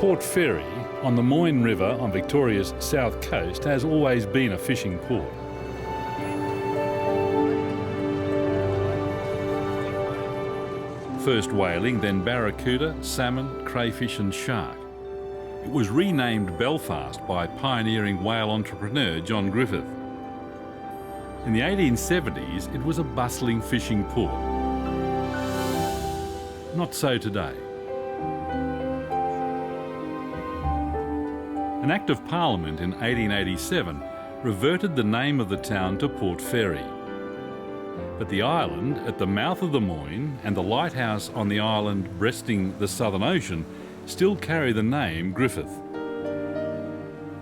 Port Fairy on the Moyne River on Victoria's south coast has always been a fishing port. First whaling, then barracuda, salmon, crayfish and shark. It was renamed Belfast by pioneering whale entrepreneur John Griffith. In the 1870s, it was a bustling fishing port. Not so today. An Act of Parliament in 1887 reverted the name of the town to Port Fairy. But the island at the mouth of the Moyne and the lighthouse on the island breasting the Southern Ocean still carry the name Griffith.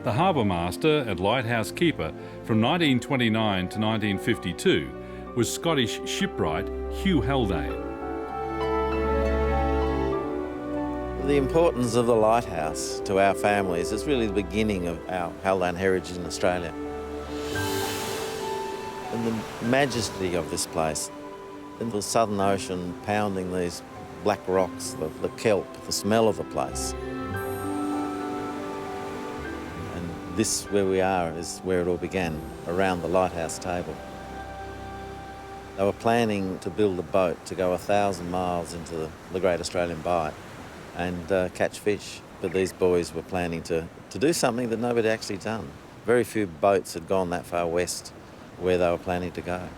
The harbour master and lighthouse keeper from 1929 to 1952 was Scottish shipwright Hugh Haldane. The importance of the lighthouse to our families is really the beginning of our Haldane heritage in Australia. And the majesty of this place, in the Southern Ocean pounding these black rocks, the kelp, the smell of the place. And this, where we are, is where it all began, around the lighthouse table. They were planning to build a boat to go 1,000 miles into the Great Australian Bight and catch fish. But these boys were planning to do something that nobody had actually done. Very few boats had gone that far west where they were planning to go.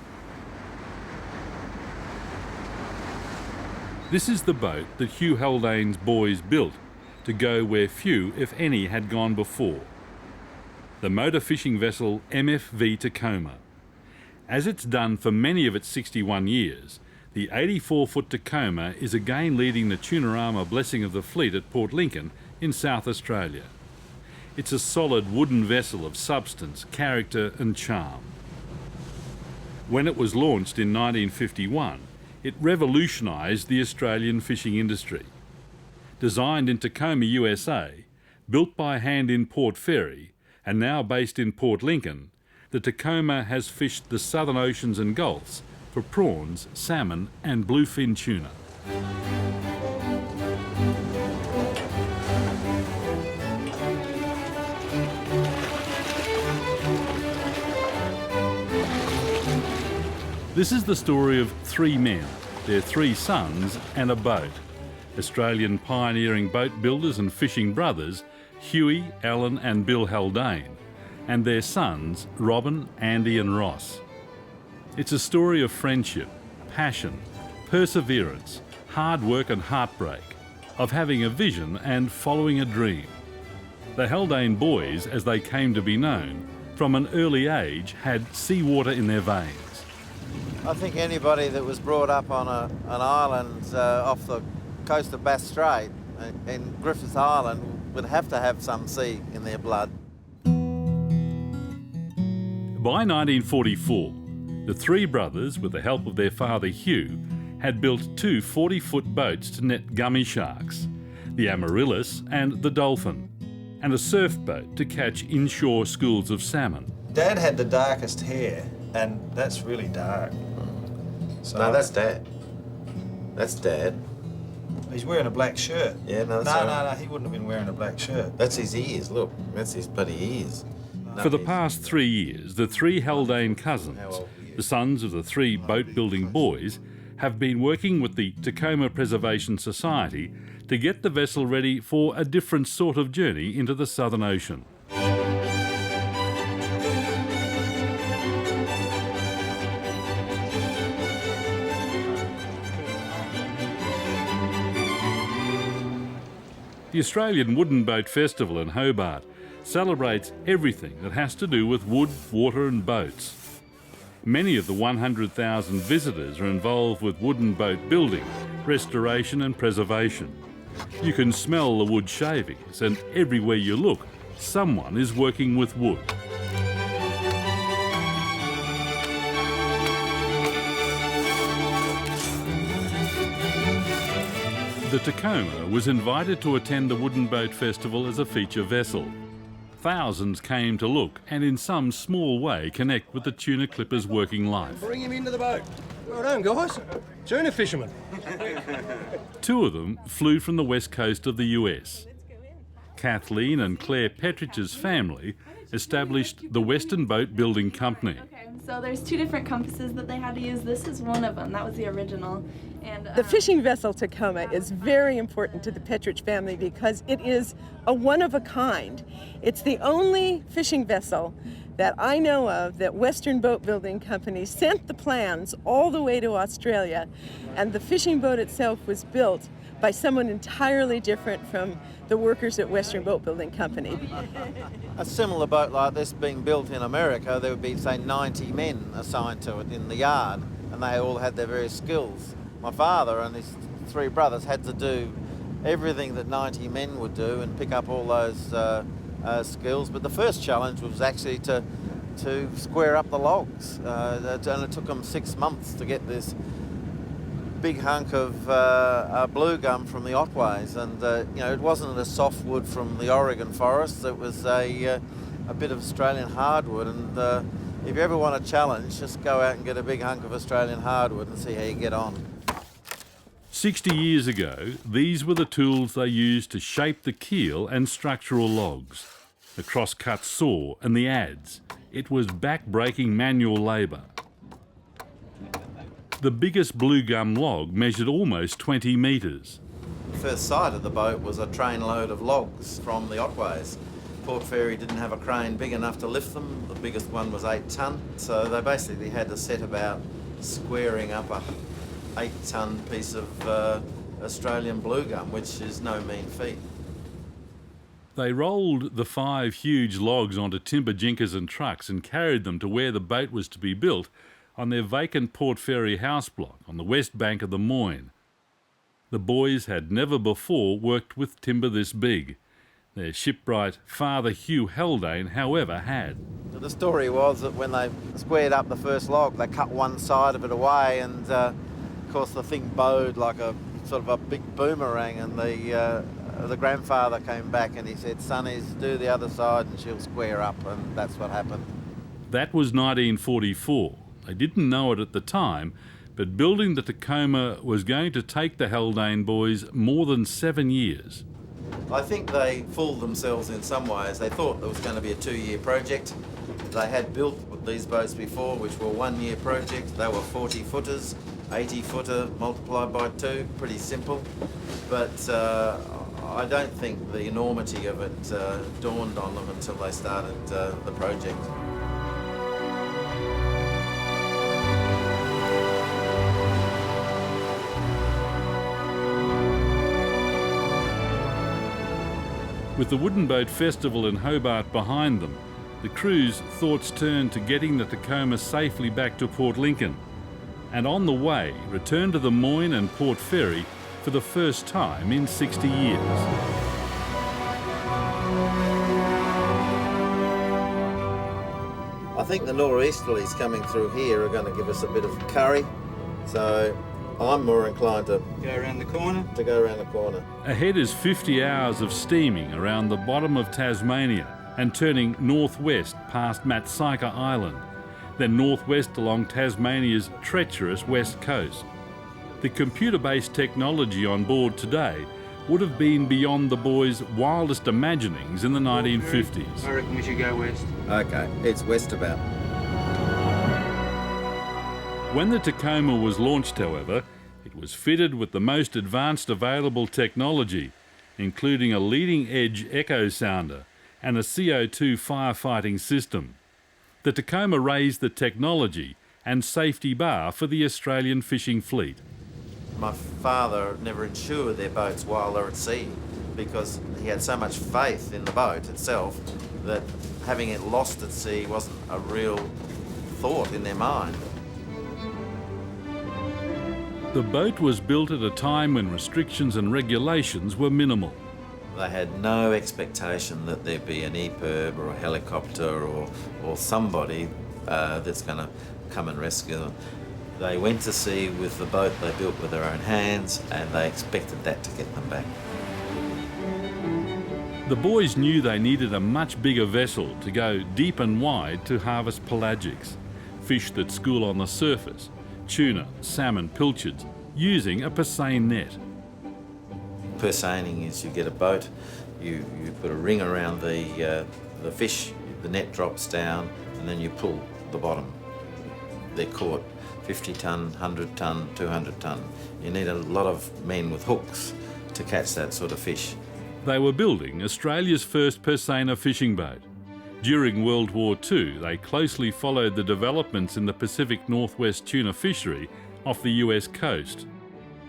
This is the boat that Hugh Haldane's boys built to go where few, if any, had gone before. The motor fishing vessel MFV Tacoma. As it's done for many of its 61 years, the 84-foot Tacoma is again leading the Tunarama blessing of the fleet at Port Lincoln in South Australia. It's a solid wooden vessel of substance, character and charm. When it was launched in 1951, it revolutionised the Australian fishing industry. Designed in Tacoma, USA, built by hand in Port Fairy, and now based in Port Lincoln, the Tacoma has fished the southern oceans and gulfs for prawns, salmon and bluefin tuna. This is the story of three men, their three sons and a boat. Australian pioneering boat builders and fishing brothers, Huey, Alan and Bill Haldane, and their sons, Robin, Andy and Ross. It's a story of friendship, passion, perseverance, hard work and heartbreak, of having a vision and following a dream. The Haldane boys, as they came to be known, from an early age had seawater in their veins. I think anybody that was brought up on an island off the coast of Bass Strait in Griffith Island would have to have some sea in their blood. By 1944, the three brothers, with the help of their father Hugh, had built two 40-foot boats to net gummy sharks, the Amaryllis and the Dolphin, and a surf boat to catch inshore schools of salmon. Dad had the darkest hair, and that's really dark. So No, that's Dad. That's Dad. He's wearing a black shirt. Yeah, no, that's No, he wouldn't have been wearing a black shirt. That's his ears, look. That's his bloody ears. For the past 3 years, the three Haldane cousins, the sons of the three boat-building boys, have been working with the Tacoma Preservation Society to get the vessel ready for a different sort of journey into the Southern Ocean. The Australian Wooden Boat Festival in Hobart celebrates everything that has to do with wood, water and boats. Many of the 100,000 visitors are involved with wooden boat building, restoration and preservation. You can smell the wood shavings, and everywhere you look, someone is working with wood. The Tacoma was invited to attend the Wooden Boat Festival as a feature vessel. Thousands came to look and in some small way connect with the tuna clipper's working life. Bring him into the boat. Well done, guys. Tuna fisherman. Two of them flew from the west coast of the US. Kathleen and Claire Petrich's family established the Western Boat Building Company. Okay, so there's two different compasses that they had to use. This is one of them. That was the original. And The fishing vessel Tacoma is very important to the Petrich family because it is a one of a kind. It's the only fishing vessel that I know of that Western Boat Building Company sent the plans all the way to Australia, and the fishing boat itself was built by someone entirely different from the workers at Western Boat Building Company. A similar boat like this being built in America, there would be, say, 90 men assigned to it in the yard, and they all had their various skills. My father and his three brothers had to do everything that 90 men would do and pick up all those skills, but the first challenge was actually to square up the logs, and it took them 6 months to get this big hunk of blue gum from the Otways, and it wasn't a softwood from the Oregon forests. It was a bit of Australian hardwood, and if you ever want a challenge, just go out and get a big hunk of Australian hardwood and see how you get on. 60 years ago, these were the tools they used to shape the keel and structural logs, the cross-cut saw and the adze. It was back-breaking manual labour. The biggest blue gum log measured almost 20 metres. The first sight of the boat was a trainload of logs from the Otways. Port Fairy didn't have a crane big enough to lift them. The biggest one was 8 tonne, so they basically had to set about squaring up a 8-tonne piece of Australian blue gum, which is no mean feat. They rolled the 5 huge logs onto timber jinkers and trucks and carried them to where the boat was to be built on their vacant Port Fairy house block on the west bank of the Moyne. The boys had never before worked with timber this big. Their shipwright father Hugh Haldane, however, had. So the story was that when they squared up the first log, they cut one side of it away, and of course the thing bowed like a sort of a big boomerang, and the grandfather came back and he said, "Sonnies, do the other side and she'll square up," and that's what happened. That was 1944. They didn't know it at the time, but building the Tacoma was going to take the Haldane boys more than 7 years. I think they fooled themselves in some ways. They thought it was going to be a 2-year project. They had built these boats before, which were 1-year projects. They were 40-footers, 80-footer multiplied by 2, pretty simple. But I don't think the enormity of it dawned on them until they started the project. With the Wooden Boat Festival in Hobart behind them, the crew's thoughts turned to getting the Tacoma safely back to Port Lincoln, and on the way returned to the Moyne and Port Fairy for the first time in 60 years. I think the nor'easterlies coming through here are going to give us a bit of curry, so I'm more inclined to Go around the corner. Ahead is 50 hours of steaming around the bottom of Tasmania and turning northwest past Matsaika Island, then northwest along Tasmania's treacherous west coast. The computer-based technology on board today would have been beyond the boys' wildest imaginings in the 1950s. I reckon we should go west. Okay, it's west about. When the Tacoma was launched, however, it was fitted with the most advanced available technology, including a leading-edge echo sounder and a CO2 firefighting system. The Tacoma raised the technology and safety bar for the Australian fishing fleet. My father never insured their boats while they're at sea because he had so much faith in the boat itself that having it lost at sea wasn't a real thought in their mind. The boat was built at a time when restrictions and regulations were minimal. They had no expectation that there'd be an EPIRB or a helicopter or somebody that's going to come and rescue them. They went to sea with the boat they built with their own hands, and they expected that to get them back. The boys knew they needed a much bigger vessel to go deep and wide to harvest pelagics, fish that school on the surface, tuna, salmon, pilchards, using a Persane net. Persaning is you get a boat, You put a ring around the fish, the net drops down, and then you pull the bottom. They're caught 50 tonne, 100 tonne, 200 tonne. You need a lot of men with hooks to catch that sort of fish. They were building Australia's first per seiner fishing boat. During World War II, they closely followed the developments in the Pacific Northwest tuna fishery off the US coast.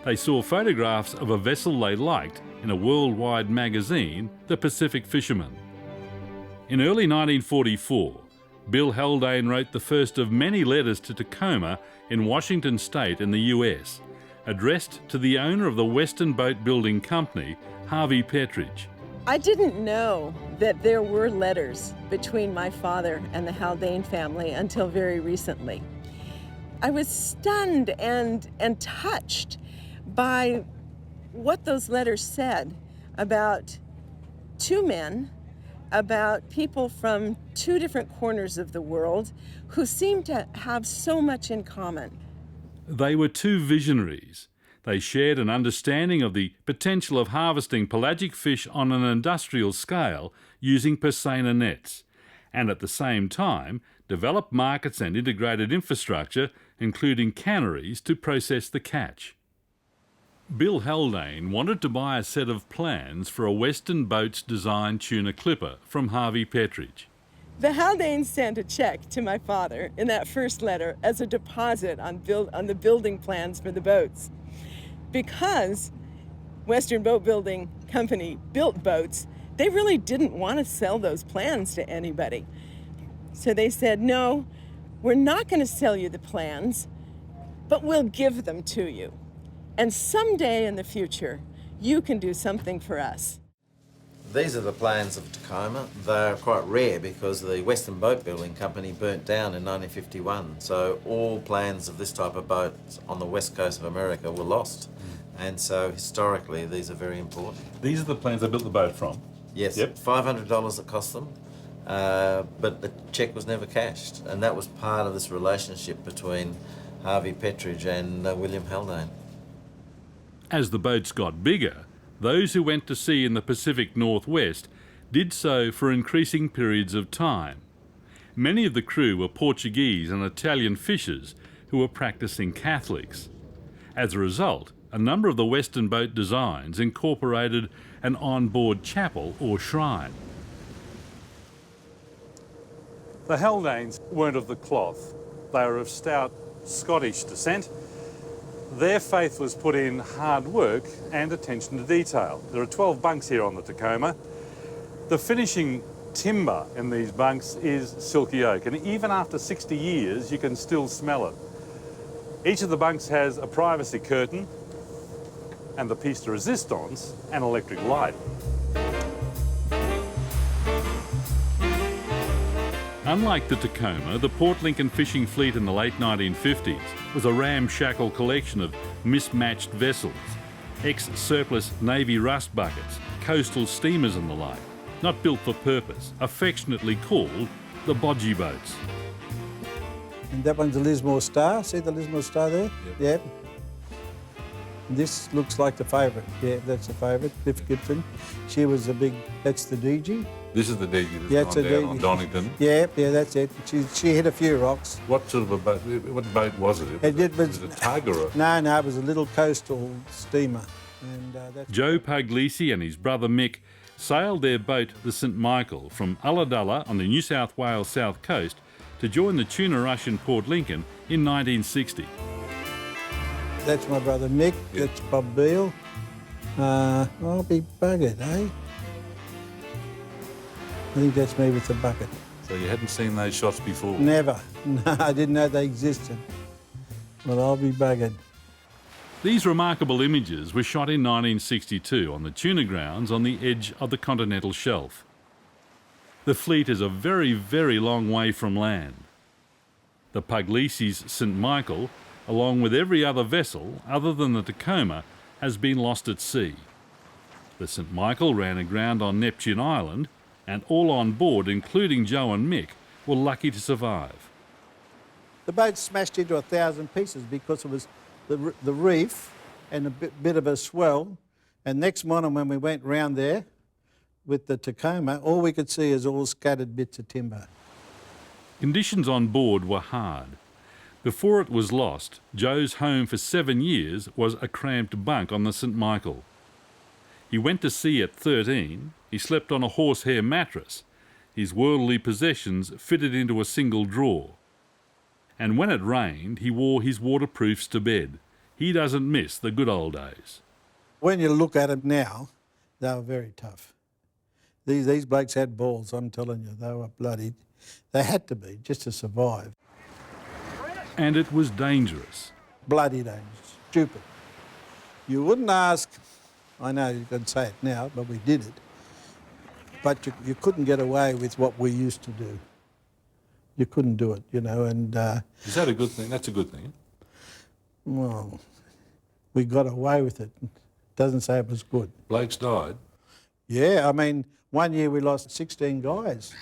They saw photographs of a vessel they liked in a worldwide magazine, The Pacific Fisherman. In early 1944, Bill Haldane wrote the first of many letters to Tacoma in Washington State in the US, addressed to the owner of the Western Boat Building Company, Harvey Petridge. I didn't know that there were letters between my father and the Haldane family until very recently. I was stunned and touched by what those letters said about two men, about people from two different corners of the world who seemed to have so much in common. They were two visionaries. They shared an understanding of the potential of harvesting pelagic fish on an industrial scale using per seiner nets, and at the same time developed markets and integrated infrastructure, including canneries, to process the catch. Bill Haldane wanted to buy a set of plans for a Western Boats designed tuna clipper from Harvey Petridge. The Haldanes sent a check to my father in that first letter as a deposit on the building plans for the boats. Because Western Boat Building Company built boats, they really didn't want to sell those plans to anybody. So they said, no, we're not going to sell you the plans, but we'll give them to you. And someday in the future, you can do something for us. These are the plans of Tacoma. They're quite rare because the Western Boat Building Company burnt down in 1951. So all plans of this type of boat on the west coast of America were lost. And so historically, these are very important. These are the plans they built the boat from? Yes, Yep. $500 it cost them, but the cheque was never cashed. And that was part of this relationship between Harvey Petridge and William Haldane. As the boats got bigger, those who went to sea in the Pacific Northwest did so for increasing periods of time. Many of the crew were Portuguese and Italian fishers who were practicing Catholics. As a result, a number of the Western boat designs incorporated an on-board chapel or shrine. The Haldanes weren't of the cloth. They were of stout Scottish descent. Their faith was put in hard work and attention to detail. There are 12 bunks here on the Tacoma. The finishing timber in these bunks is silky oak, and even after 60 years, you can still smell it. Each of the bunks has a privacy curtain and the piece de resistance, an electric light. Unlike the Tacoma, the Port Lincoln fishing fleet in the late 1950s was a ramshackle collection of mismatched vessels, ex-surplus Navy rust buckets, coastal steamers and the like, not built for purpose, affectionately called the bodgy boats. And that one's the Lismore Star. See the Lismore Star there? Yep. This looks like the favourite. Yeah, that's the favourite, Cliff Gibson. She was the big, that's the DG. This is the DG That's that's gone a down DG. on Donington. Yeah, that's it. She hit a few rocks. What sort of a boat, what boat was it? It Was it a tug or a... No, it was a little coastal steamer. And that's... Joe Puglisi and his brother Mick sailed their boat, the St Michael, from Ulladulla on the New South Wales south coast to join the tuna rush in Port Lincoln in 1960. That's my brother Mick. Yeah. That's Bob Beale. I'll be buggered, eh? I think that's me with the bucket. So you hadn't seen those shots before? Never. No, I didn't know they existed. Well, I'll be buggered. These remarkable images were shot in 1962 on the tuna grounds on the edge of the continental shelf. The fleet is a very, very long way from land. The Puglisi's St Michael, along with every other vessel other than the Tacoma, has been lost at sea. The St Michael ran aground on Neptune Island, and all on board, including Joe and Mick, were lucky to survive. The boat smashed into 1,000 pieces because it was the reef and a bit of a swell. And next morning when we went round there, with the Tacoma, all we could see is all scattered bits of timber. Conditions on board were hard. Before it was lost, Joe's home for 7 years was a cramped bunk on the St Michael. He went to sea at 13, he slept on a horsehair mattress, his worldly possessions fitted into a single drawer. And when it rained, he wore his waterproofs to bed. He doesn't miss the good old days. When you look at them now, they were very tough. These blokes had balls, I'm telling you. They were bloody. They had to be, just to survive. And it was dangerous. Bloody dangerous. Stupid. You wouldn't ask, I know you can say it now, but we did it, but you couldn't get away with what we used to do. You couldn't do it, you know, and... Is that a good thing? That's a good thing. Well, we got away with it. Doesn't say it was good. Blokes died. Yeah, I mean, one year we lost 16 guys.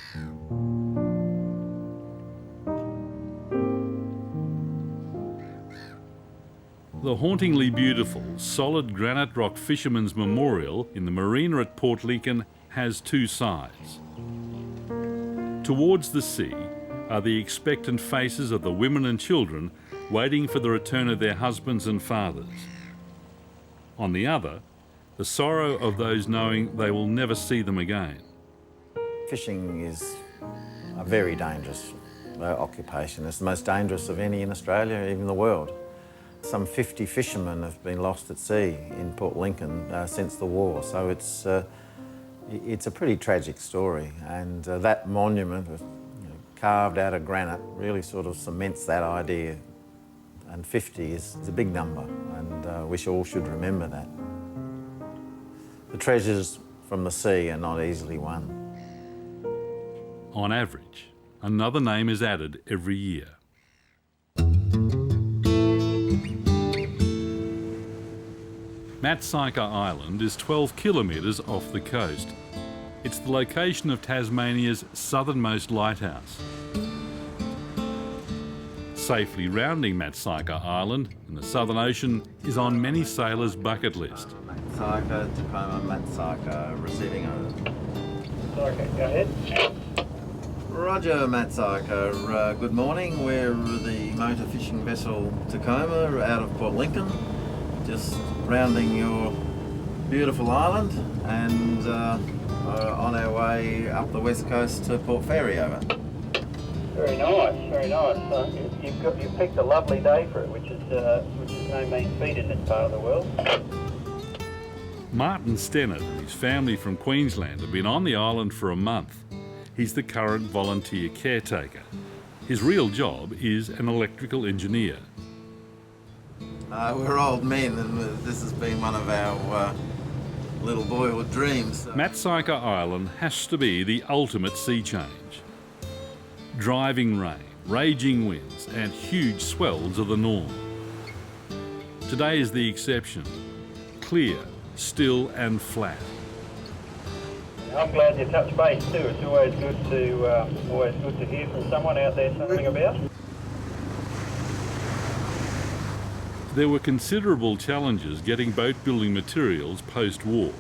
The hauntingly beautiful, solid granite rock fisherman's memorial in the marina at Port Lincoln has two sides. Towards the sea are the expectant faces of the women and children waiting for the return of their husbands and fathers. On the other, the sorrow of those knowing they will never see them again. Fishing is a very dangerous occupation. It's the most dangerous of any in Australia, even the world. Some 50 fishermen have been lost at sea in Port Lincoln since the war, so it's a pretty tragic story. And that monument, carved out of granite, really sort of cements that idea. And 50 is a big number, and we all should remember that. The treasures from the sea are not easily won. On average, another name is added every year. Matsyker Island is 12 kilometres off the coast. It's the location of Tasmania's southernmost lighthouse. Safely rounding Matsyker Island in the Southern Ocean is on many sailors' bucket list. Matsyker, Tacoma, Matsyker, receiving over. Okay, go ahead. Roger, Matsyker. Good morning. We're the motor fishing vessel Tacoma out of Port Lincoln, just rounding your beautiful island and on our way up the west coast to Port Fairy over. Very nice, very nice. You've picked a lovely day for it, which is no mean feat in this part of the world. Martin Stennett and his family from Queensland have been on the island for a month. He's the current volunteer caretaker. His real job is an electrical engineer. We're old men, and this has been one of our little boyhood dreams. Matsyker Island has to be the ultimate sea change. Driving rain, raging winds and huge swells are the norm. Today is the exception. Clear, still and flat. I'm glad you touched base too. It's always good to hear from someone out there something about. There were considerable challenges getting boat building materials post-war.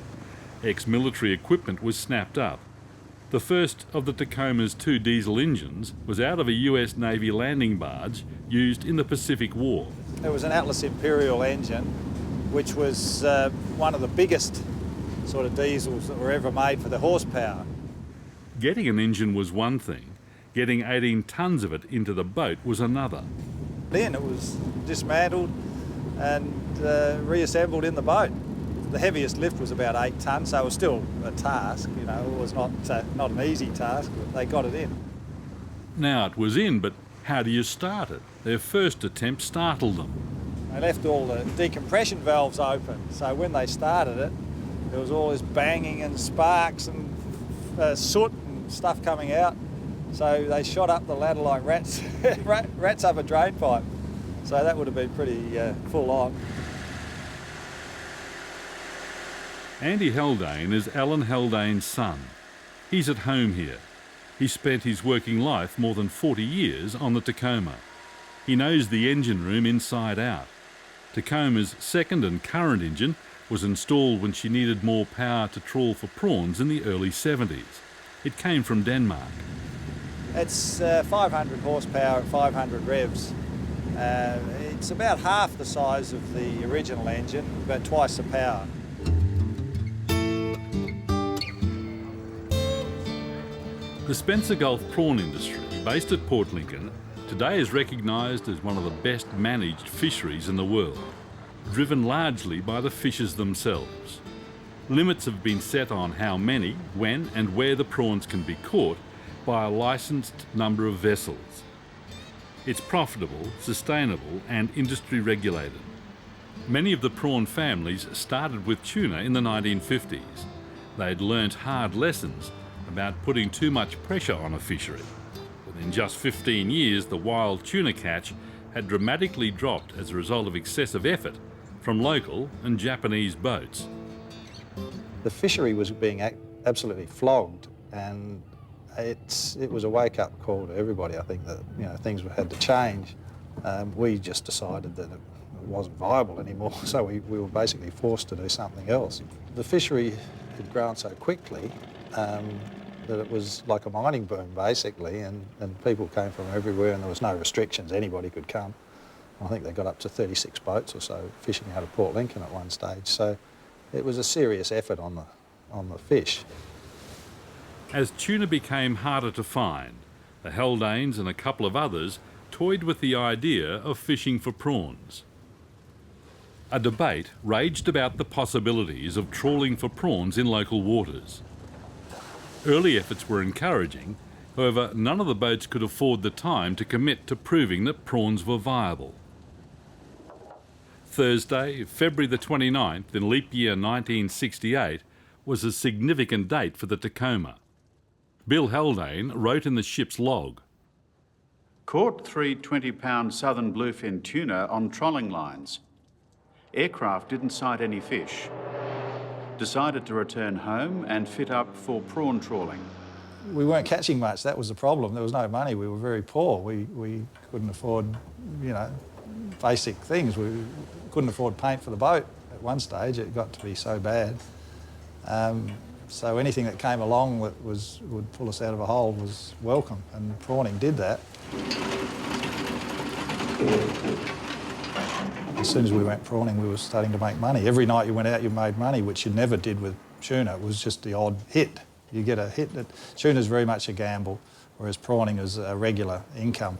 Ex-military equipment was snapped up. The first of the Tacoma's 2 diesel engines was out of a US Navy landing barge used in the Pacific War. There was an Atlas Imperial engine, which was one of the biggest sort of diesels that were ever made for the horsepower. Getting an engine was one thing. Getting 18 tonnes of it into the boat was another. Then it was dismantled and reassembled in the boat. The heaviest lift was about 8 tonnes, so it was still a task, you know, it was not an easy task, but they got it in. Now it was in, but how do you start it? Their first attempt startled them. They left all the decompression valves open, so when they started it, there was all this banging and sparks and soot and stuff coming out. So they shot up the ladder like rats, rats up a drain pipe. So that would have been pretty full on. Andy Haldane is Alan Haldane's son. He's at home here. He spent his working life more than 40 years on the Tacoma. He knows the engine room inside out. Tacoma's second and current engine was installed when she needed more power to trawl for prawns in the early 70s. It came from Denmark. It's 500 horsepower at 500 revs. It's about half the size of the original engine, but twice the power. The Spencer Gulf prawn industry, based at Port Lincoln, today is recognised as one of the best managed fisheries in the world, driven largely by the fishers themselves. Limits have been set on how many, when and where the prawns can be caught by a licensed number of vessels. It's profitable, sustainable and industry regulated. Many of the prawn families started with tuna in the 1950s. They'd learnt hard lessons about putting too much pressure on a fishery. Within just 15 years, the wild tuna catch had dramatically dropped as a result of excessive effort from local and Japanese boats. The fishery was being absolutely flogged, and it was a wake-up call to everybody. I think that things had to change. We just decided that it wasn't viable anymore, so we were basically forced to do something else. The fishery had grown so quickly that it was like a mining boom, basically, and people came from everywhere, and there was no restrictions. Anybody could come. I think they got up to 36 boats or so fishing out of Port Lincoln at one stage. So it was a serious effort on the fish. As tuna became harder to find, the Haldanes and a couple of others toyed with the idea of fishing for prawns. A debate raged about the possibilities of trawling for prawns in local waters. Early efforts were encouraging, however none of the boats could afford the time to commit to proving that prawns were viable. Thursday, February the 29th in leap year 1968 was a significant date for the Tacoma. Bill Haldane wrote in the ship's log, "Caught 3 20-pound southern bluefin tuna on trolling lines. Aircraft didn't sight any fish. Decided to return home and fit up for prawn trawling." We weren't catching much, that was the problem. There was no money, we were very poor. We couldn't afford, basic things. We couldn't afford paint for the boat at one stage. It got to be so bad. So anything that came along that would pull us out of a hole was welcome, and prawning did that. As soon as we went prawning, we were starting to make money. Every night you went out, you made money, which you never did with tuna. It was just the odd hit. You get a hit. Tuna's very much a gamble, whereas prawning is a regular income.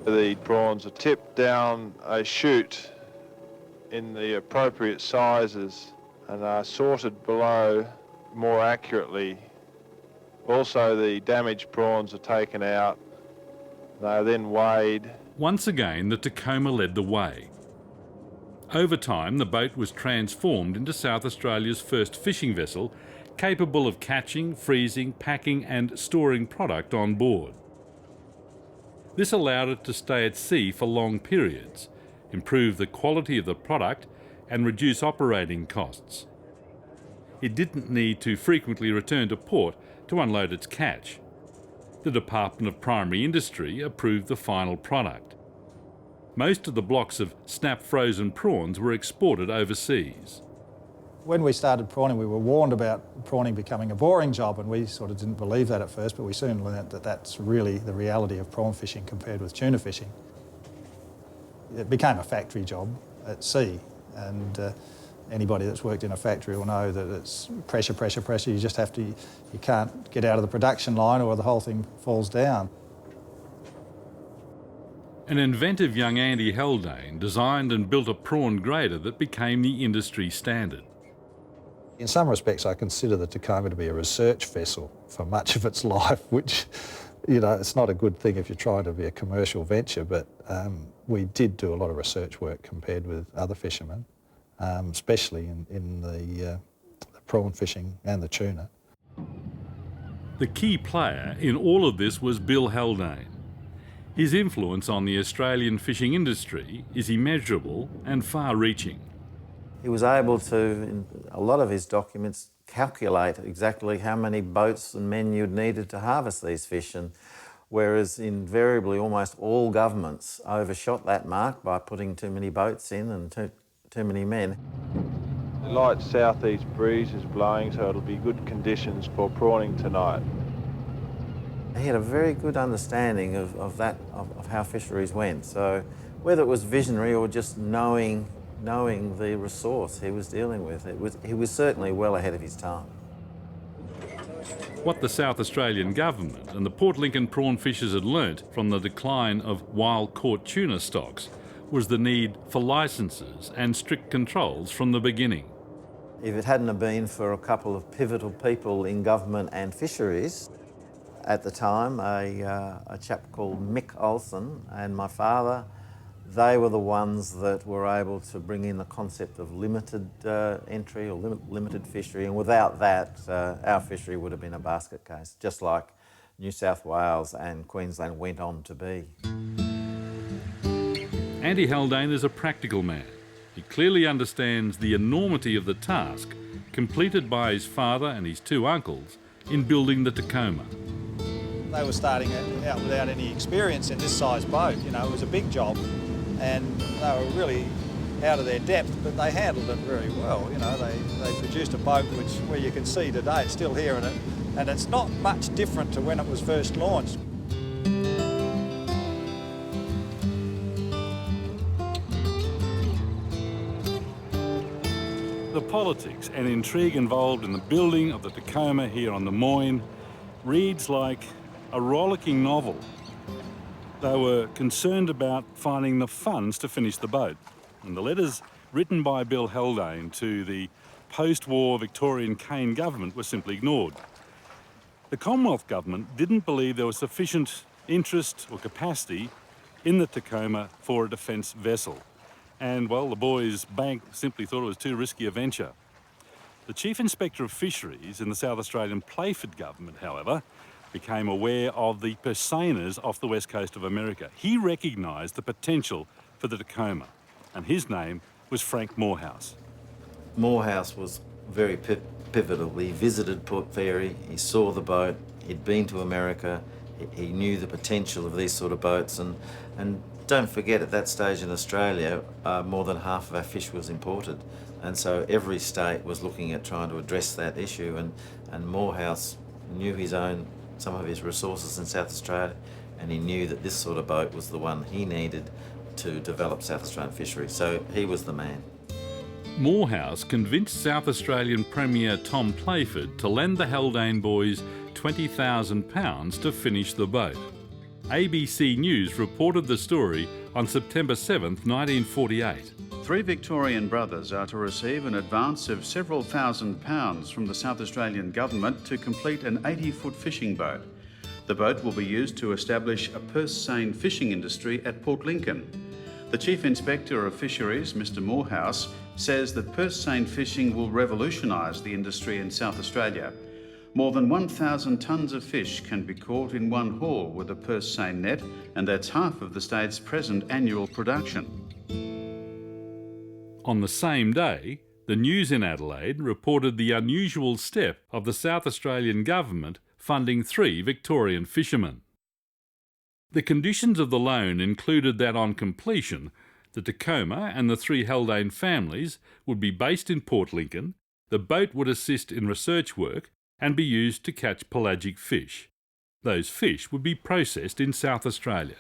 The prawns are tipped down a chute in the appropriate sizes and are sorted below more accurately. Also, the damaged prawns are taken out. They are then weighed. Once again, the Tacoma led the way. Over time, the boat was transformed into South Australia's first fishing vessel, capable of catching, freezing, packing and storing product on board. This allowed it to stay at sea for long periods, improve the quality of the product and reduce operating costs. It didn't need to frequently return to port to unload its catch. The Department of Primary Industry approved the final product. Most of the blocks of snap-frozen prawns were exported overseas. When we started prawning, we were warned about prawning becoming a boring job, and we sort of didn't believe that at first, but we soon learnt that that's really the reality of prawn fishing compared with tuna fishing. It became a factory job at sea, and anybody that's worked in a factory will know that it's pressure, pressure, pressure. You just have to, you can't get out of the production line or the whole thing falls down. An inventive young Andy Haldane designed and built a prawn grader that became the industry standard. In some respects, I consider the Tacoma to be a research vessel for much of its life, which, it's not a good thing if you're trying to be a commercial venture, but we did do a lot of research work compared with other fishermen, especially in the prawn fishing and the tuna. The key player in all of this was Bill Haldane. His influence on the Australian fishing industry is immeasurable and far-reaching. He was able to, in a lot of his documents, calculate exactly how many boats and men you'd needed to harvest these fish, and whereas invariably almost all governments overshot that mark by putting too many boats in and too many men. The light southeast breeze is blowing, so it'll be good conditions for prawning tonight. He had a very good understanding of how fisheries went. So whether it was visionary or just knowing the resource he was dealing with, he was certainly well ahead of his time. What the South Australian government and the Port Lincoln prawn fishers had learnt from the decline of wild-caught tuna stocks was the need for licences and strict controls from the beginning. If it hadn't have been for a couple of pivotal people in government and fisheries, at the time, a chap called Mick Olsen and my father, they were the ones that were able to bring in the concept of limited entry or limited fishery, and without that, our fishery would have been a basket case, just like New South Wales and Queensland went on to be. Andy Haldane is a practical man. He clearly understands the enormity of the task completed by his father and his two uncles in building the Tacoma. They were starting out without any experience in this size boat. You know, it was a big job, and they were really out of their depth, but they handled it very well. You know, they produced a boat where you can see today, it's still here in it, and it's not much different to when it was first launched. The politics and intrigue involved in the building of the Tacoma here on the Moyne reads like a rollicking novel. They were concerned about finding the funds to finish the boat, and the letters written by Bill Haldane to the post-war Victorian Kane government were simply ignored. The Commonwealth government didn't believe there was sufficient interest or capacity in the Tacoma for a defence vessel. And, well, the boys' bank simply thought it was too risky a venture. The Chief Inspector of Fisheries in the South Australian Playford government, however, became aware of the seiners off the west coast of America. He recognised the potential for the Tacoma, and his name was Frank Morehouse. Morehouse was very pivotal. He visited Port Fairy, he saw the boat, he'd been to America, he knew the potential of these sort of boats, and don't forget, at that stage in Australia, more than half of our fish was imported. And so every state was looking at trying to address that issue, and Morehouse knew some of his resources in South Australia, and he knew that this sort of boat was the one he needed to develop South Australian fisheries. So he was the man. Morehouse convinced South Australian Premier Tom Playford to lend the Haldane boys £20,000 to finish the boat. ABC News reported the story on September 7th, 1948. 3 Victorian brothers are to receive an advance of several £1,000s from the South Australian government to complete an 80-foot fishing boat. The boat will be used to establish a purse seine fishing industry at Port Lincoln. The Chief Inspector of Fisheries, Mr Morehouse, says that purse seine fishing will revolutionise the industry in South Australia. More than 1,000 tonnes of fish can be caught in one haul with a purse seine net, and that's half of the state's present annual production. On the same day, the news in Adelaide reported the unusual step of the South Australian government funding 3 Victorian fishermen. The conditions of the loan included that on completion, the Tacoma and the 3 Haldane families would be based in Port Lincoln, the boat would assist in research work and be used to catch pelagic fish. Those fish would be processed in South Australia.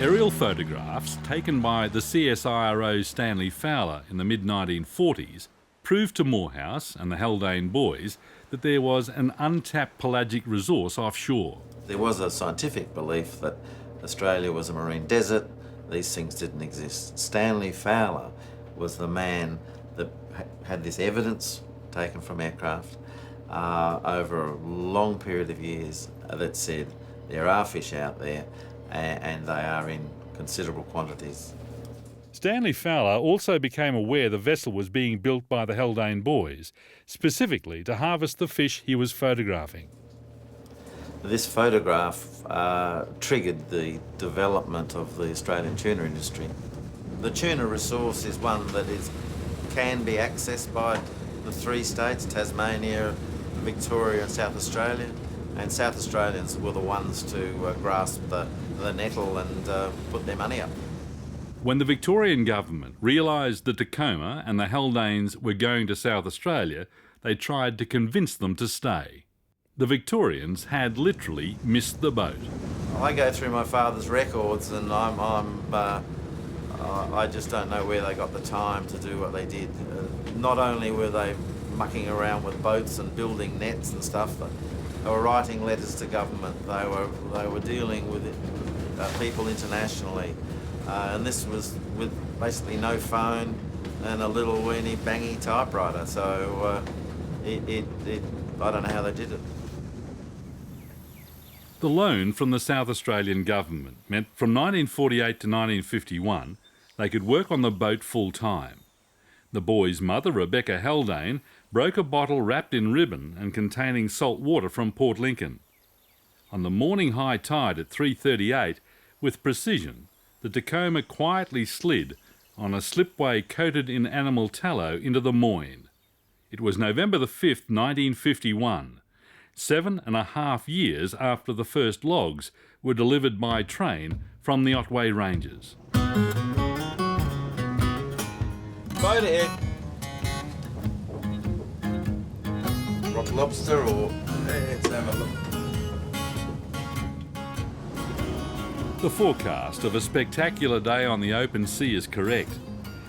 Aerial photographs taken by the CSIRO's Stanley Fowler in the mid-1940s proved to Morehouse and the Haldane boys that there was an untapped pelagic resource offshore. There was a scientific belief that Australia was a marine desert, these things didn't exist. Stanley Fowler was the man that had this evidence taken from aircraft over a long period of years that said there are fish out there and they are in considerable quantities. Stanley Fowler also became aware the vessel was being built by the Haldane boys, specifically to harvest the fish he was photographing. This photograph triggered the development of the Australian tuna industry. The tuna resource is one that can be accessed by the 3 states, Tasmania, Victoria and South Australia, and South Australians were the ones to grasp the nettle and put their money up. When the Victorian government realised the Tacoma and the Haldanes were going to South Australia, they tried to convince them to stay. The Victorians had literally missed the boat. I go through my father's records and I just don't know where they got the time to do what they did. Not only were they mucking around with boats and building nets and stuff, but they were writing letters to government. They were dealing with people internationally. And this was with basically no phone and a little weeny bangy typewriter. So I don't know how they did it. The loan from the South Australian government meant from 1948 to 1951 they could work on the boat full time. The boys' mother, Rebecca Haldane, broke a bottle wrapped in ribbon and containing salt water from Port Lincoln. On the morning high tide at 3:38, with precision, the Tacoma quietly slid on a slipway coated in animal tallow into the Moyne. It was November the 5th, 1951, 7.5 years after the first logs were delivered by train from the Otway Ranges. Boat ahead. Rock lobster or... Let's have a look. The forecast of a spectacular day on the open sea is correct.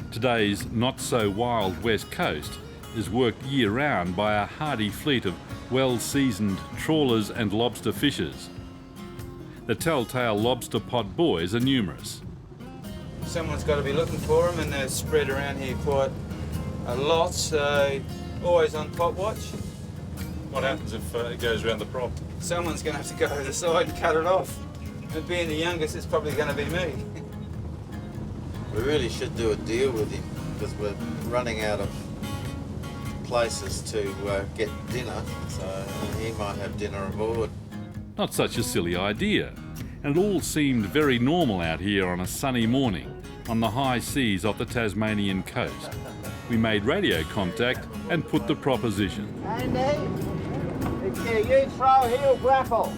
Today's not-so-wild west coast is worked year-round by a hardy fleet of well-seasoned trawlers and lobster fishers. The telltale lobster pot boys are numerous. Someone's got to be looking for them, and they're spread around here quite a lot, so always on pot watch. What happens if it goes around the prop? Someone's going to have to go to the side and cut it off. And being the youngest, it's probably going to be me. We really should do a deal with him because we're running out of places to get dinner, so he might have dinner aboard. Not such a silly idea, and it all seemed very normal out here on a sunny morning on the high seas off the Tasmanian coast. We made radio contact and put the proposition. Andy, it's a huge throw heel grapple.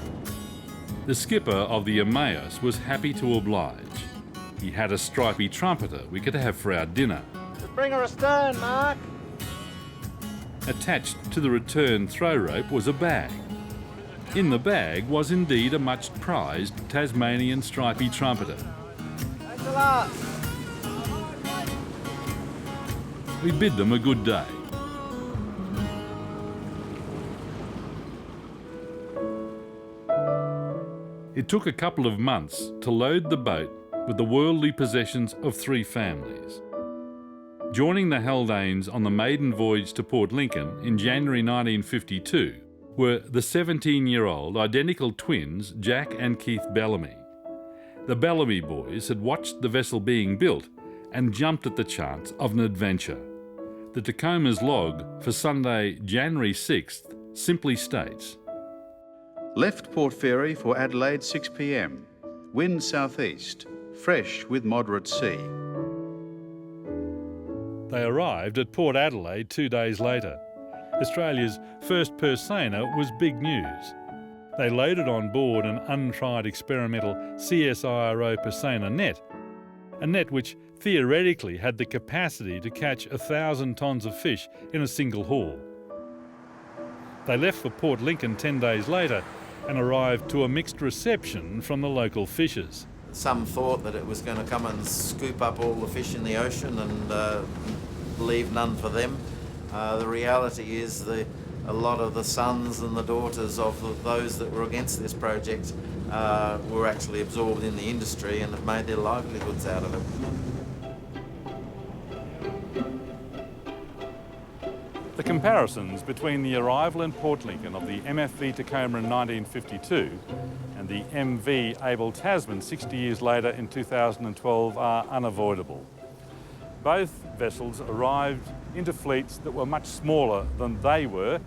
The skipper of the Emmaus was happy to oblige. He had a stripy trumpeter we could have for our dinner. Just bring her astern, Mark. Attached to the return throw rope was a bag. In the bag was indeed a much prized Tasmanian stripy trumpeter. Thanks a lot. We bid them a good day. It took a couple of months to load the boat with the worldly possessions of 3 families. Joining the Haldanes on the maiden voyage to Port Lincoln in January 1952 were the 17-year-old identical twins Jack and Keith Bellamy. The Bellamy boys had watched the vessel being built and jumped at the chance of an adventure. The Tacoma's log for Sunday, January 6th simply states, Left Port Fairy for Adelaide 6 p.m. Wind southeast, fresh with moderate sea. They arrived at Port Adelaide 2 days later. Australia's first seiner was big news. They loaded on board an untried experimental CSIRO seiner net, a net which theoretically had the capacity to catch 1,000 tonnes of fish in a single haul. They left for Port Lincoln 10 days later and arrived to a mixed reception from the local fishers. Some thought that it was going to come and scoop up all the fish in the ocean and leave none for them. The reality is a lot of the sons and the daughters of those that were against this project were actually absorbed in the industry and have made their livelihoods out of it. The comparisons between the arrival in Port Lincoln of the MFV Tacoma in 1952 and the MV Abel Tasman 60 years later in 2012 are unavoidable. Both vessels arrived into fleets that were much smaller than they were.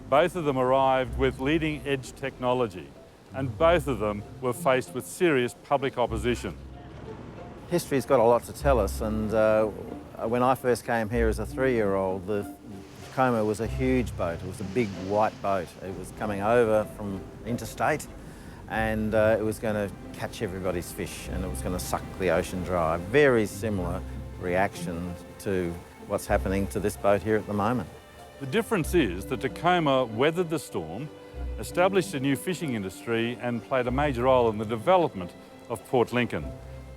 Both of them arrived with leading-edge technology, and both of them were faced with serious public opposition. History's got a lot to tell us, and when I first came here as a 3-year-old, the Tacoma was a huge boat. It was a big white boat. It was coming over from interstate, and it was going to catch everybody's fish and it was going to suck the ocean dry. Very similar reaction to what's happening to this boat here at the moment. The difference is that Tacoma weathered the storm, established a new fishing industry and played a major role in the development of Port Lincoln.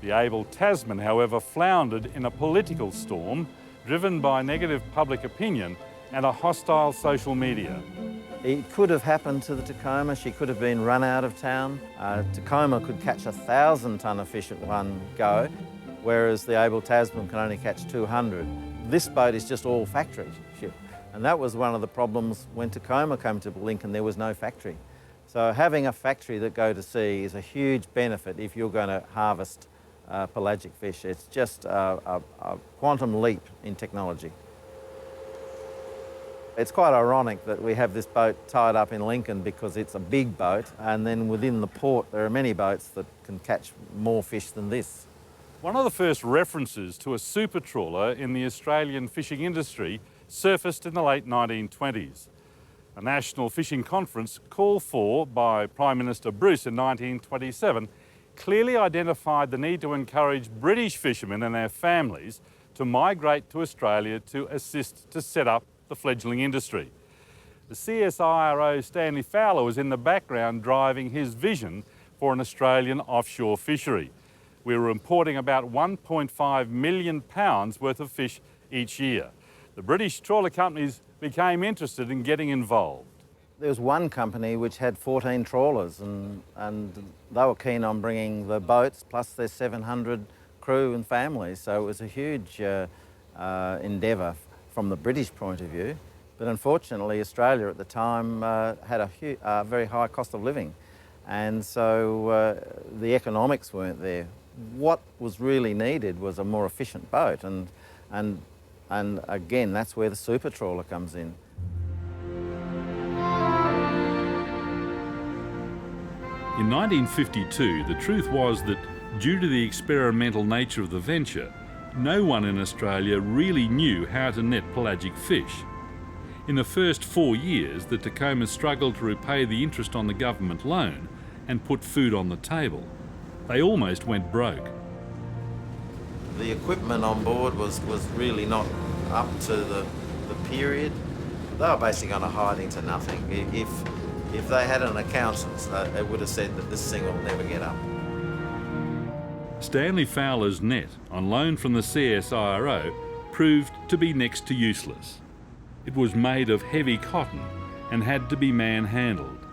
The able Tasman, however, floundered in a political storm driven by negative public opinion and a hostile social media. It could have happened to the Tacoma. She could have been run out of town. Tacoma could catch 1,000 tonne of fish at one go, whereas the able Tasman can only catch 200. This boat is just all factory ship. And that was one of the problems when Tacoma came to Lincoln, there was no factory. So having a factory that go to sea is a huge benefit if you're going to harvest pelagic fish. It's just a quantum leap in technology. It's quite ironic that we have this boat tied up in Lincoln because it's a big boat, and then within the port there are many boats that can catch more fish than this. One of the first references to a super trawler in the Australian fishing industry surfaced in the late 1920s. A national fishing conference called for by Prime Minister Bruce in 1927 clearly identified the need to encourage British fishermen and their families to migrate to Australia to assist to set up the fledgling industry. The CSIRO Stanley Fowler was in the background driving his vision for an Australian offshore fishery. We were importing about £1.5 million worth of fish each year. The British trawler companies became interested in getting involved. There was one company which had 14 trawlers and they were keen on bringing the boats plus their 700 crew and families, so it was a huge endeavour from the British point of view. But unfortunately Australia at the time had a very high cost of living, and so the economics weren't there. What was really needed was a more efficient boat, and again that's where the super trawler comes in. In 1952, the truth was that due to the experimental nature of the venture, no one in Australia really knew how to net pelagic fish. In the first 4 years, the Tacoma struggled to repay the interest on the government loan and put food on the table. They almost went broke. The equipment on board was really not up to the period. They were basically on a hiding to nothing. If they had an accountant, they would have said that this thing will never get up. Stanley Fowler's net, on loan from the CSIRO, proved to be next to useless. It was made of heavy cotton and had to be man-handled.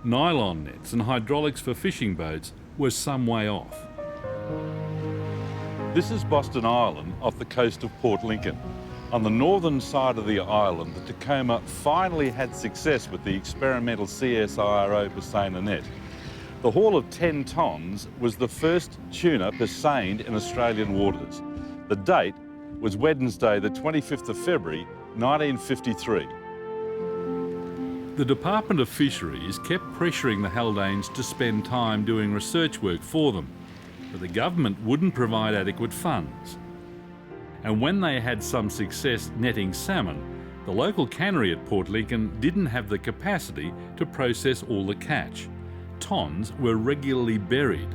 Nylon nets and hydraulics for fishing boats were some way off. This is Boston Island off the coast of Port Lincoln. On the northern side of the island, the Tacoma finally had success with the experimental CSIRO seiner net. The haul of 10 tonnes was the first tuna seined in Australian waters. The date was Wednesday, the 25th of February, 1953. The Department of Fisheries kept pressuring the Haldanes to spend time doing research work for them, but the government wouldn't provide adequate funds. And when they had some success netting salmon, the local cannery at Port Lincoln didn't have the capacity to process all the catch. Tonnes were regularly buried.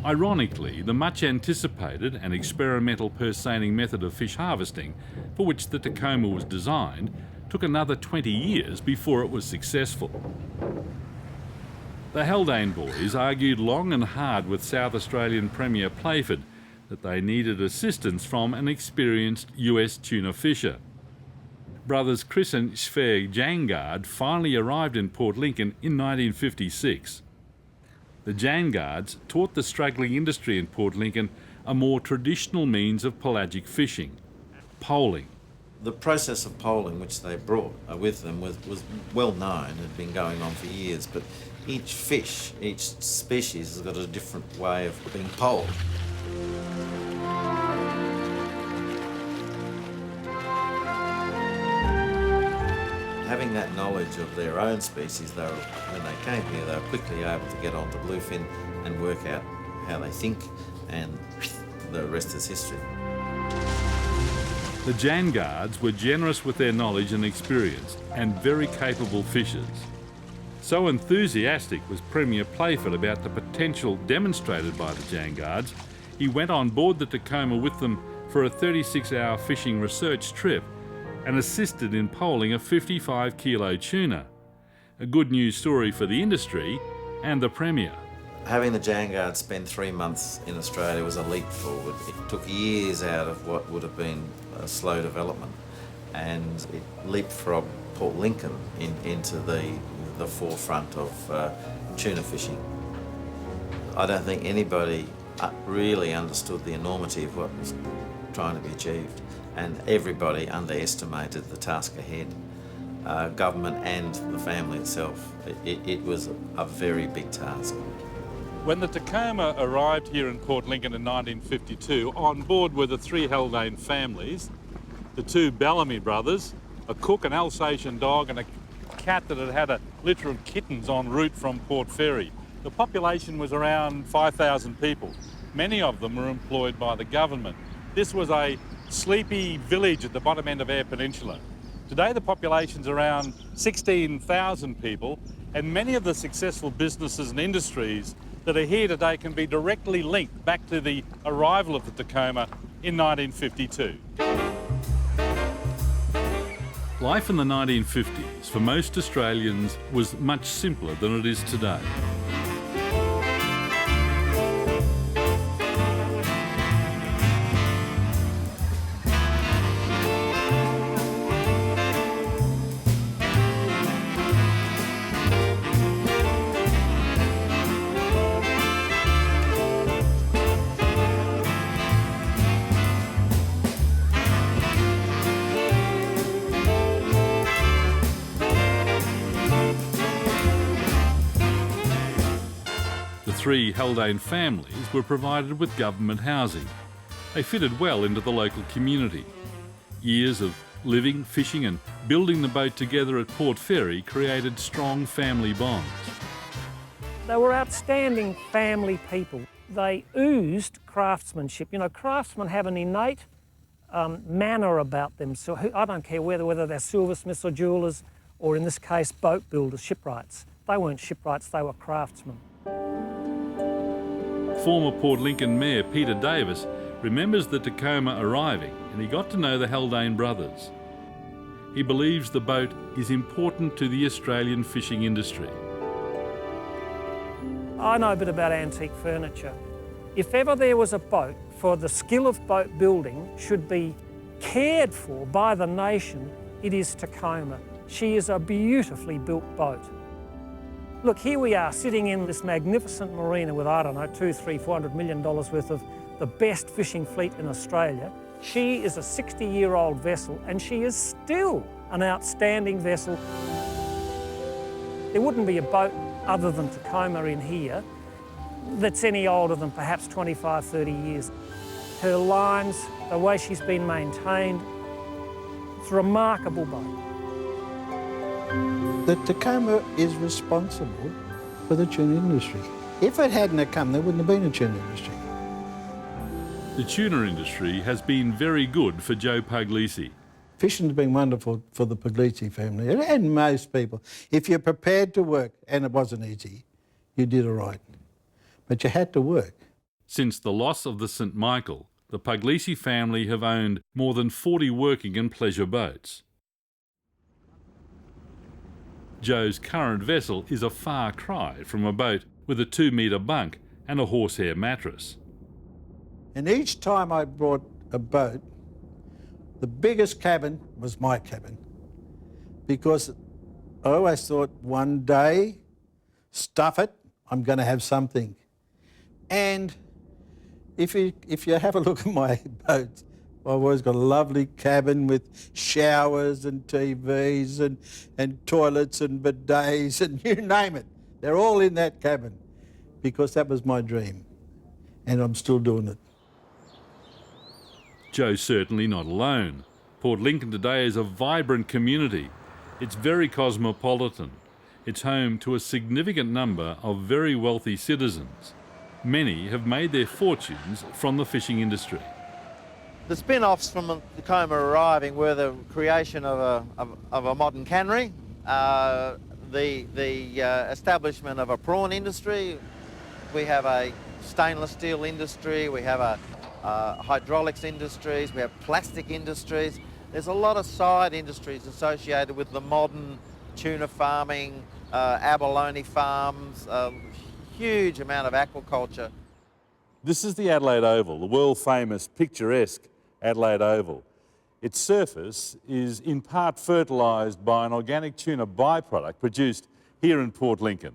Ironically, the much anticipated and experimental purse-seining method of fish harvesting, for which the Tacoma was designed, took another 20 years before it was successful. The Haldane boys argued long and hard with South Australian Premier Playford that they needed assistance from an experienced US tuna fisher. Brothers Chris and Sver Jangard finally arrived in Port Lincoln in 1956. The Jangards taught the struggling industry in Port Lincoln a more traditional means of pelagic fishing, poling. The process of poling, which they brought with them, was well known, had been going on for years, but each fish, each species has got a different way of being poled. Having that knowledge of their own species, when they came here, they were quickly able to get onto bluefin and work out how they think, and the rest is history. The Jangards were generous with their knowledge and experience, and very capable fishers. So enthusiastic was Premier Playford about the potential demonstrated by the Jangards, he went on board the Tacoma with them for a 36-hour fishing research trip and assisted in poling a 55-kilo tuna. A good news story for the industry and the Premier. Having the Jangards spend 3 months in Australia was a leap forward. It took years out of what would have been a slow development, and it leapfrogged Port Lincoln into the forefront of tuna fishing. I don't think anybody really understood the enormity of what was trying to be achieved, and everybody underestimated the task ahead. Government and the family itself. It was a very big task. When the Tacoma arrived here in Port Lincoln in 1952, on board were the 3 Haldane families, the 2 Bellamy brothers, a cook, an Alsatian dog, and a cat that had a litter of kittens en route from Port Fairy. The population was around 5,000 people. Many of them were employed by the government. This was a sleepy village at the bottom end of Eyre Peninsula. Today the population's around 16,000 people, and many of the successful businesses and industries that are here today can be directly linked back to the arrival of the Tacoma in 1952. Life in the 1950s for most Australians was much simpler than it is today. The 3 Haldane families were provided with government housing. They fitted well into the local community. Years of living, fishing and building the boat together at Port Fairy created strong family bonds. They were outstanding family people. They oozed craftsmanship. You know, craftsmen have an innate manner about them. So I don't care whether they're silversmiths or jewellers, or in this case, boat builders, shipwrights. They weren't shipwrights, they were craftsmen. Former Port Lincoln Mayor Peter Davis remembers the Tacoma arriving, and he got to know the Haldane brothers. He believes the boat is important to the Australian fishing industry. I know a bit about antique furniture. If ever there was a boat for the skill of boat building should be cared for by the nation, it is Tacoma. She is a beautifully built boat. Look, here we are sitting in this magnificent marina with, I don't know, $400 million worth of the best fishing fleet in Australia. She is a 60-year-old vessel and she is still an outstanding vessel. There wouldn't be a boat other than Tacoma in here that's any older than perhaps 25, 30 years. Her lines, the way she's been maintained, it's a remarkable boat. The Tacoma is responsible for the tuna industry. If it hadn't come, there wouldn't have been a tuna industry. The tuna industry has been very good for Joe Puglisi. Fishing's been wonderful for the Puglisi family and most people. If you're prepared to work, and it wasn't easy, you did all right. But you had to work. Since the loss of the St Michael, the Puglisi family have owned more than 40 working and pleasure boats. Joe's current vessel is a far cry from a boat with a 2-metre bunk and a horsehair mattress. And each time I brought a boat, the biggest cabin was my cabin, because I always thought one day, stuff it, I'm going to have something. And if you have a look at my boats, I've always got a lovely cabin with showers and TVs and toilets and bidets and you name it. They're all in that cabin because that was my dream and I'm still doing it. Joe's certainly not alone. Port Lincoln today is a vibrant community. It's very cosmopolitan. It's home to a significant number of very wealthy citizens. Many have made their fortunes from the fishing industry. The spin-offs from the Tacoma arriving were the creation of a modern cannery, the establishment of a prawn industry. We have a stainless steel industry, we have a hydraulics industries, we have plastic industries. There's a lot of side industries associated with the modern tuna farming, abalone farms, a huge amount of aquaculture. This is the Adelaide Oval, the world-famous, picturesque Adelaide Oval. Its surface is in part fertilised by an organic tuna byproduct produced here in Port Lincoln.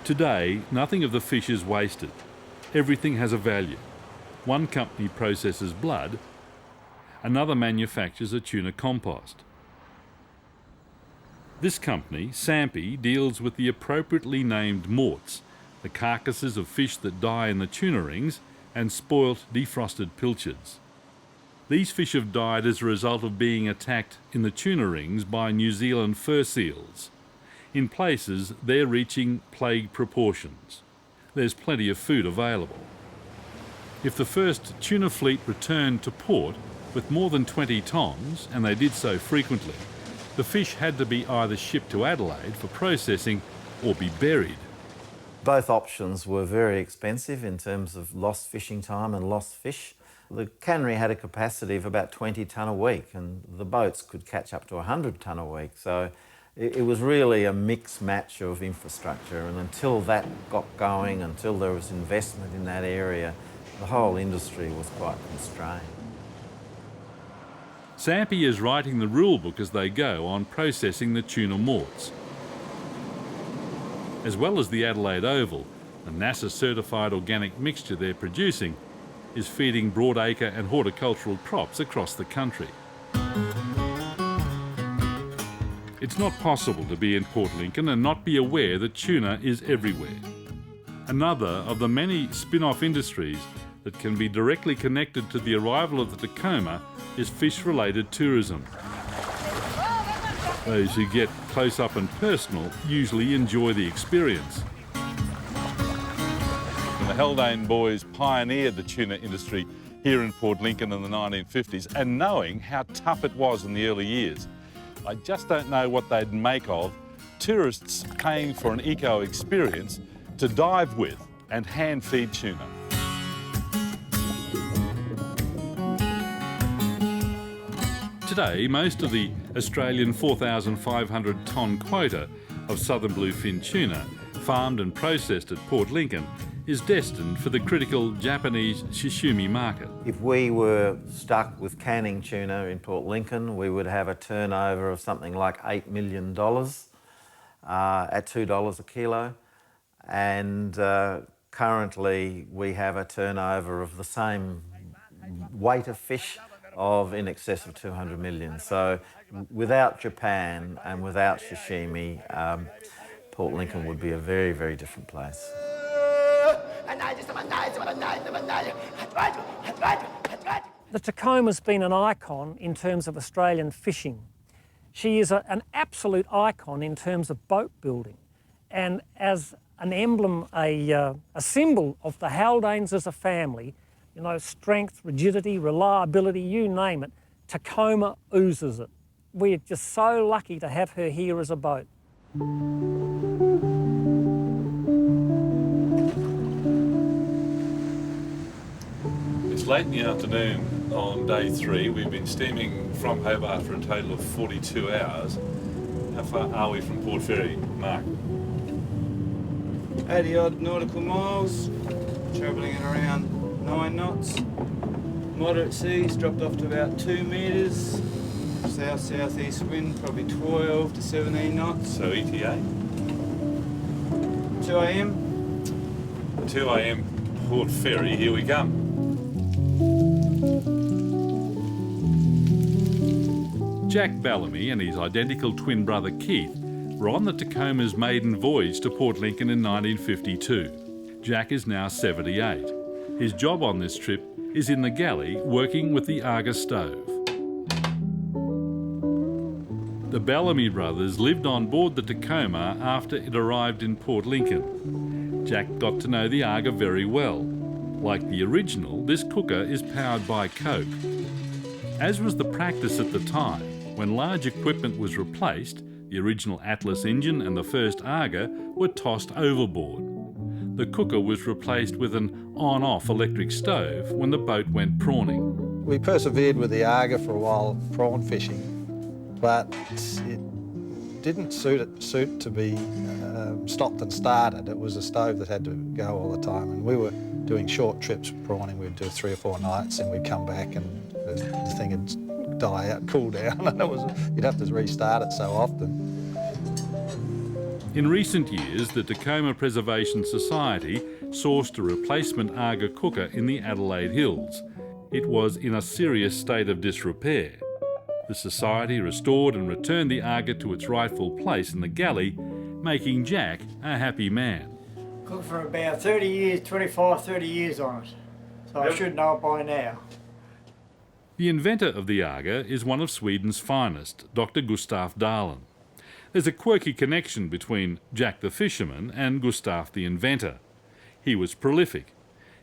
Today, nothing of the fish is wasted. Everything has a value. One company processes blood, another manufactures a tuna compost. This company, Sampi, deals with the appropriately named morts, the carcasses of fish that die in the tuna rings, and spoilt, defrosted pilchards. These fish have died as a result of being attacked in the tuna rings by New Zealand fur seals. In places, they're reaching plague proportions. There's plenty of food available. If the first tuna fleet returned to port with more than 20 tonnes, and they did so frequently, the fish had to be either shipped to Adelaide for processing or be buried. Both options were very expensive in terms of lost fishing time and lost fish. The cannery had a capacity of about 20 tonne a week, and the boats could catch up to 100 tonne a week. So it was really a mixed match of infrastructure, and until that got going, until there was investment in that area, the whole industry was quite constrained. Sampi is writing the rule book as they go on processing the tuna morts. As well as the Adelaide Oval, the NASA-certified organic mixture they're producing is feeding broadacre and horticultural crops across the country. It's not possible to be in Port Lincoln and not be aware that tuna is everywhere. Another of the many spin-off industries that can be directly connected to the arrival of the Tacoma is fish-related tourism. Those who get close up and personal usually enjoy the experience. The Haldane boys pioneered the tuna industry here in Port Lincoln in the 1950s, and knowing how tough it was in the early years, I just don't know what they'd make of tourists paying for an eco experience to dive with and hand feed tuna. Today, most of the Australian 4,500 tonne quota of southern bluefin tuna, farmed and processed at Port Lincoln, is destined for the critical Japanese sashimi market. If we were stuck with canning tuna in Port Lincoln, we would have a turnover of something like $8 million at $2 a kilo. And currently we have a turnover of the same weight of fish of in excess of 200 million. So without Japan and without sashimi, Port Lincoln would be a very, very different place. The Tacoma's been an icon in terms of Australian fishing. She is an absolute icon in terms of boat building, and as an emblem, a symbol of the Haldanes as a family, you know, strength, rigidity, reliability, you name it, Tacoma oozes it. We're just so lucky to have her here as a boat. It's late in the afternoon on day 3. We've been steaming from Hobart for a total of 42 hours. How far are we from Port Fairy, Mark? 80 odd nautical miles, travelling at around 9 knots. Moderate seas dropped off to about 2 metres. South-southeast wind, probably 12 to 17 knots. So ETA? 2 a.m. 2 a.m. Port Fairy, here we come. Jack Bellamy and his identical twin brother Keith were on the Tacoma's maiden voyage to Port Lincoln in 1952. Jack is now 78. His job on this trip is in the galley, working with the Argus stove. The Bellamy brothers lived on board the Tacoma after it arrived in Port Lincoln. Jack got to know the Arga very well. Like the original, this cooker is powered by coke. As was the practice at the time, when large equipment was replaced, The original Atlas engine and the first Aga were tossed overboard. The cooker was replaced with an on-off electric stove when the boat went prawning. We persevered with the Aga for a while, prawn fishing, but it didn't suit to be stopped and started. It was a stove that had to go all the time, and we were doing short trips prawning. We'd do 3 or 4 nights, and we'd come back, and the thing would die out, cool down, and you'd have to restart it so often. In recent years, the Tacoma Preservation Society sourced a replacement Aga cooker in the Adelaide Hills. It was in a serious state of disrepair. The Society restored and returned the Aga to its rightful place in the galley, making Jack a happy man. Cooked for about 30 years, 25, 30 years on it, so I should know it by now. The inventor of the Aga is one of Sweden's finest, Dr. Gustaf Dahlen. There's a quirky connection between Jack the fisherman and Gustaf the inventor. He was prolific.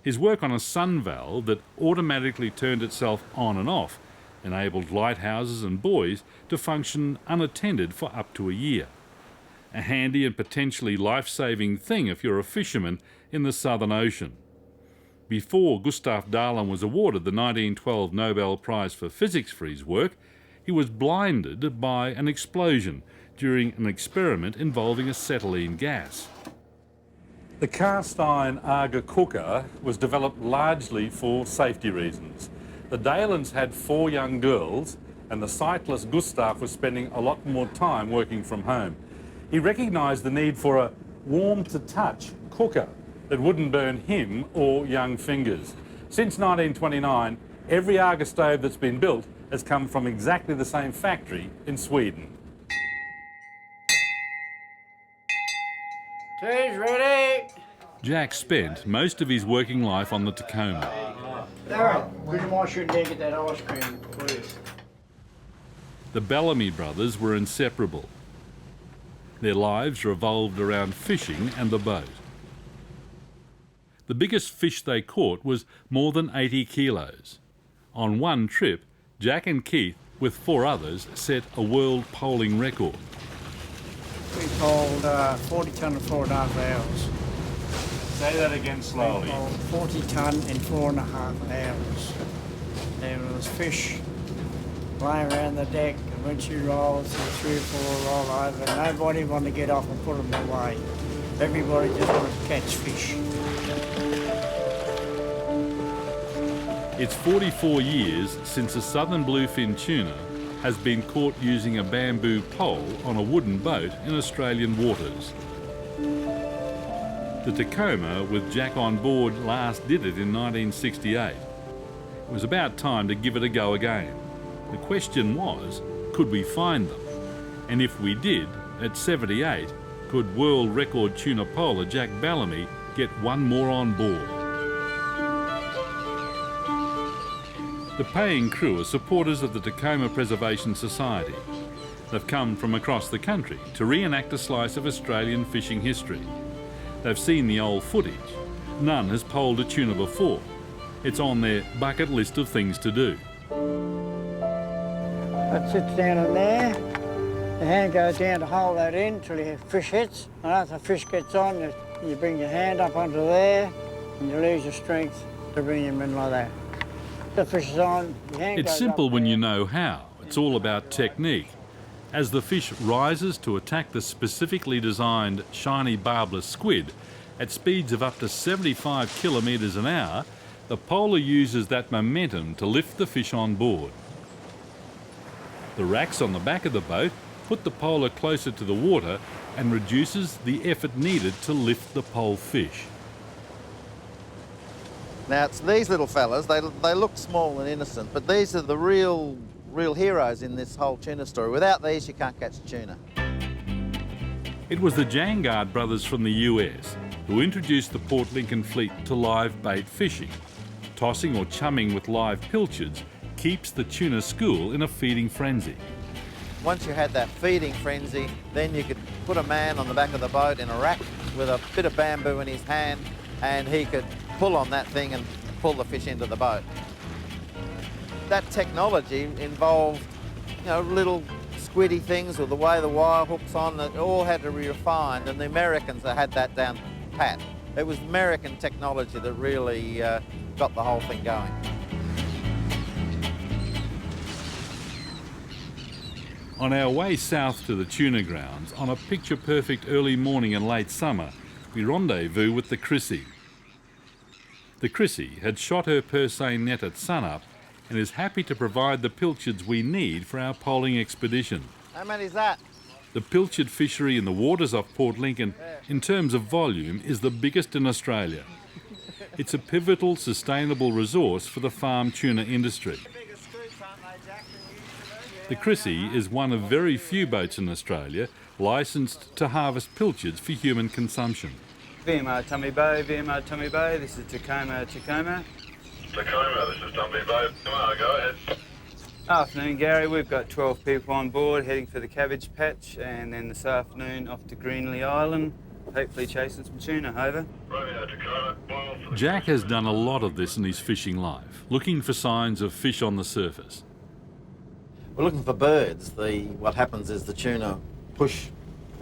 His work on a sun valve that automatically turned itself on and off enabled lighthouses and buoys to function unattended for up to a year. A handy and potentially life-saving thing if you're a fisherman in the Southern Ocean. Before Gustaf Dahlen was awarded the 1912 Nobel Prize for Physics for his work, he was blinded by an explosion during an experiment involving acetylene gas. The cast iron Aga cooker was developed largely for safety reasons. The Dahlens had 4 young girls, and the sightless Gustaf was spending a lot more time working from home. He recognised the need for a warm-to-touch cooker that wouldn't burn him or young fingers. Since 1929, every Aga stove that's been built has come from exactly the same factory in Sweden. Tea's ready. Jack spent most of his working life on the Tacoma. Darren, would you mind shooting there and get that ice cream, please? The Bellamy brothers were inseparable. Their lives revolved around fishing and the boat. The biggest fish they caught was more than 80 kilos. On one trip, Jack and Keith, with 4 others, set a world poling record. We poled 40 tonne in 4.5 hours. Say that again slowly. We poled 40 tonne in 4.5 hours. There was fish lying around the deck, and when she rolled, 3 or 4 roll over. Nobody wanted to get off and put them away. Everybody just wanted to catch fish. It's 44 years since a southern bluefin tuna has been caught using a bamboo pole on a wooden boat in Australian waters. The Tacoma, with Jack on board, last did it in 1968. It was about time to give it a go again. The question was, could we find them? And if we did, at 78, could world record tuna poler Jack Bellamy get one more on board? The paying crew are supporters of the Tacoma Preservation Society. They've come from across the country to reenact a slice of Australian fishing history. They've seen the old footage. None has poled a tuna before. It's on their bucket list of things to do. That sits down in there. The hand goes down to hold that in until the fish hits. And after the fish gets on, you bring your hand up onto there and you lose your strength to bring him in like that. The fish is on, your hand It's goes simple up when there. you know how. It's all about technique. As the fish rises to attack the specifically designed shiny barbless squid at speeds of up to 75 kilometres an hour, the poler uses that momentum to lift the fish on board. The racks on the back of the boat put the poler closer to the water and reduces the effort needed to lift the pole fish. Now, it's these little fellas, they look small and innocent, but these are the real heroes in this whole tuna story. Without these, you can't catch tuna. It was the Jangard brothers from the US who introduced the Port Lincoln fleet to live bait fishing. Tossing or chumming with live pilchards keeps the tuna school in a feeding frenzy. Once you had that feeding frenzy, then you could put a man on the back of the boat in a rack with a bit of bamboo in his hand, and he could pull on that thing and pull the fish into the boat. That technology involved, little squiddy things or the way the wire hooks on, it all had to be refined, and the Americans had that down pat. It was American technology that really got the whole thing going. On our way south to the tuna grounds, on a picture-perfect early morning in late summer, we rendezvous with the Chrissy. The Chrissy had shot her purse seine net at sunup and is happy to provide the pilchards we need for our poling expedition. How many is that? The pilchard fishery in the waters off Port Lincoln, in terms of volume, is the biggest in Australia. It's a pivotal, sustainable resource for the farm tuna industry. The Chrissy is one of very few boats in Australia licensed to harvest pilchards for human consumption. VMR Tummy Bay, VMR Tummy Bay, this is Tacoma. Tacoma, this is Tumby Bay. Come on, go ahead. Afternoon, Gary. We've got 12 people on board heading for the cabbage patch, and then this afternoon off to Greenlee Island, hopefully chasing some tuna. Over. Jack has done a lot of this in his fishing life, looking for signs of fish on the surface. We're looking for birds. What happens is the tuna push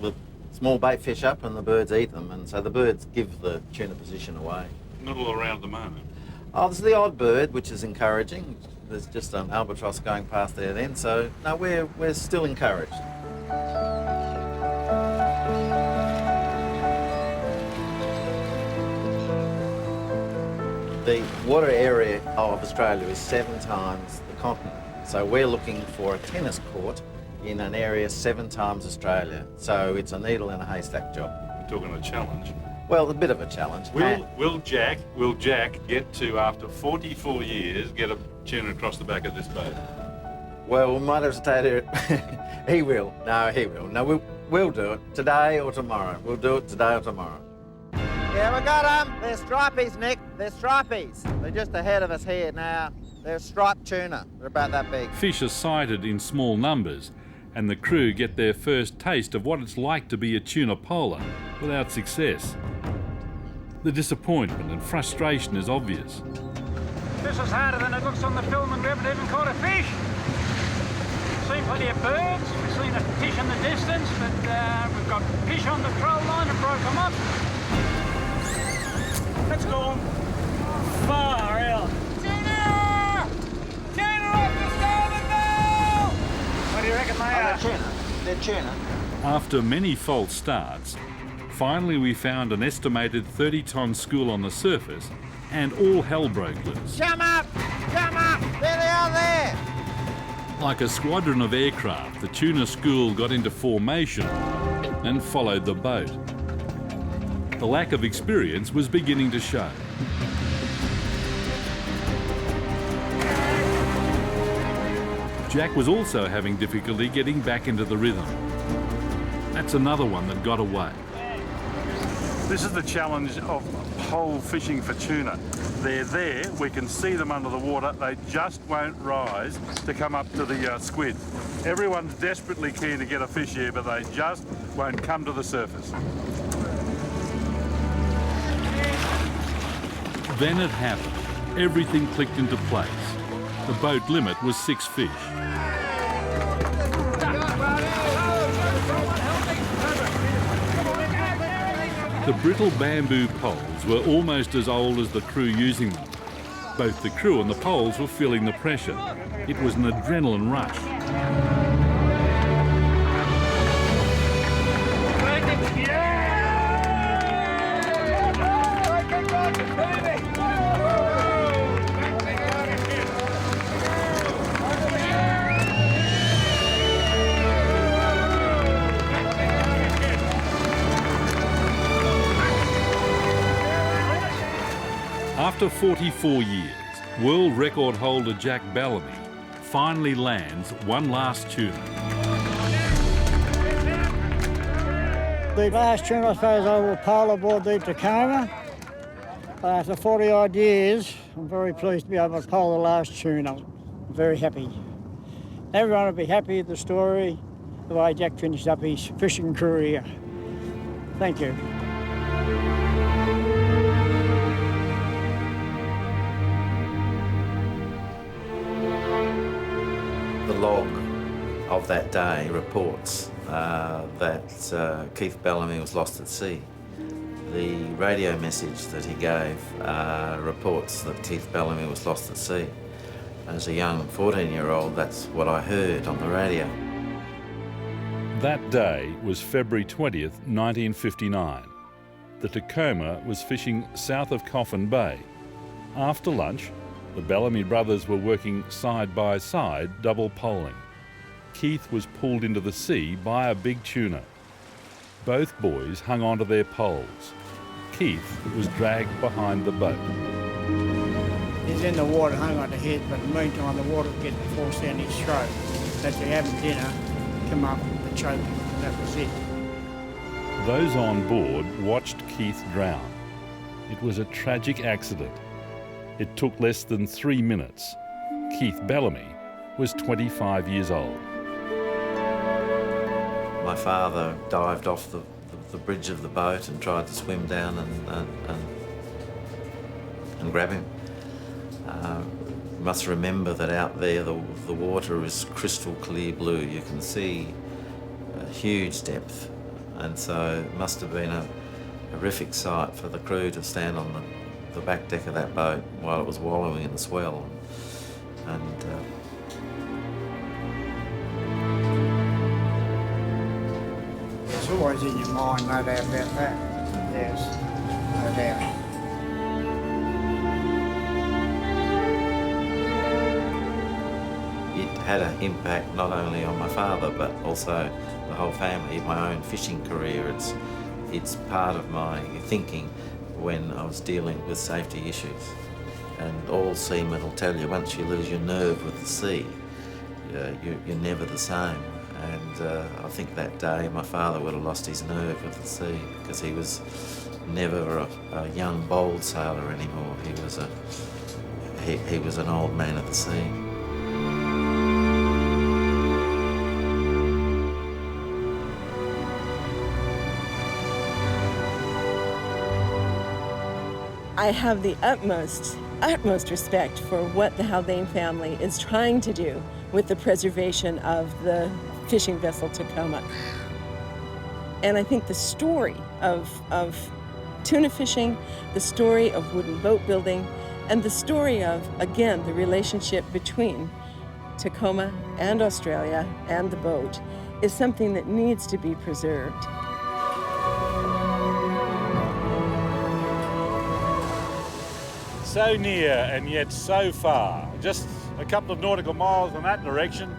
the small bait fish up and the birds eat them, and so the birds give the tuna position away. Not all around the moment. Oh, there's the odd bird, which is encouraging. There's just an albatross going past there then, so no, we're still encouraged. The water area of Australia is 7 times the continent. So we're looking for a tennis court in an area 7 times Australia. So it's a needle in a haystack job. You're talking a challenge. Well, a bit of a challenge. Will Jack get to, after 44 years, get a tuna across the back of this boat? Well, we might have to take it. He will. No, he will. No, we'll do it today or tomorrow. We'll do it today or tomorrow. Yeah, we got them. They're stripies, Nick. They're stripies. They're just ahead of us here now. They're striped tuna. They're about that big. Fish are sighted in small numbers, and the crew get their first taste of what it's like to be a tuna poler without success. The disappointment and frustration is obvious. This is harder than it looks on the film, and we haven't even caught a fish. We've seen plenty of birds, we've seen a fish in the distance, but we've got fish on the troll line and broke them up. Let's go on. Far out. Tuna! Tuna off the starboard bow! What do you reckon they are? They're tuna. After many false starts, finally we found an estimated 30-ton school on the surface, and all hell broke loose. Jump up! Jump up! There they are there! Like a squadron of aircraft, the tuna school got into formation and followed the boat. The lack of experience was beginning to show. Jack was also having difficulty getting back into the rhythm. That's another one that got away. This is the challenge of pole fishing for tuna. They're there, we can see them under the water, they just won't rise to come up to the squid. Everyone's desperately keen to get a fish here, but they just won't come to the surface. Then it happened. Everything clicked into place. The boat limit was 6 fish. The brittle bamboo poles were almost as old as the crew using them. Both the crew and the poles were feeling the pressure. It was an adrenaline rush. After 44 years, world record holder Jack Bellamy finally lands one last tuna. The last tuna, I suppose, I will pole aboard the Tacoma. After 40 odd years, I'm very pleased to be able to pole the last tuna. I'm very happy. Everyone will be happy with the story, the way Jack finished up his fishing career. Thank you. The log of that day reports that Keith Bellamy was lost at sea. The radio message that he gave reports that Keith Bellamy was lost at sea. As a young 14-year-old, that's what I heard on the radio. That day was February 20th, 1959. The Tacoma was fishing south of Coffin Bay. After lunch, the Bellamy brothers were working side by side, double poling. Keith was pulled into the sea by a big tuna. Both boys hung onto their poles. Keith was dragged behind the boat. He's in the water, hung on the head, but in the meantime the water was getting forced down his throat. That you're having dinner, come up with the choke, and that was it. Those on board watched Keith drown. It was a tragic accident. It took less than 3 minutes. Keith Bellamy was 25 years old. My father dived off the bridge of the boat and tried to swim down and grab him. You must remember that out there the water is crystal clear blue. You can see a huge depth, and so it must have been a horrific sight for the crew to stand on the back deck of that boat while it was wallowing in the swell. And it's always in your mind, no doubt about that. Yes, no doubt. it had an impact not only on my father but also the whole family, my own fishing career. It's part of my thinking when I was dealing with safety issues. And all seamen will tell you, once you lose your nerve with the sea, you're never the same. And I think that day my father would have lost his nerve with the sea because he was never a young, bold sailor anymore. He was an old man of the sea. I have the utmost respect for what the Haldane family is trying to do with the preservation of the fishing vessel Tacoma. And I think the story of tuna fishing, the story of wooden boat building, and the story of, again, the relationship between Tacoma and Australia and the boat is something that needs to be preserved. So near and yet so far. Just a couple of nautical miles in that direction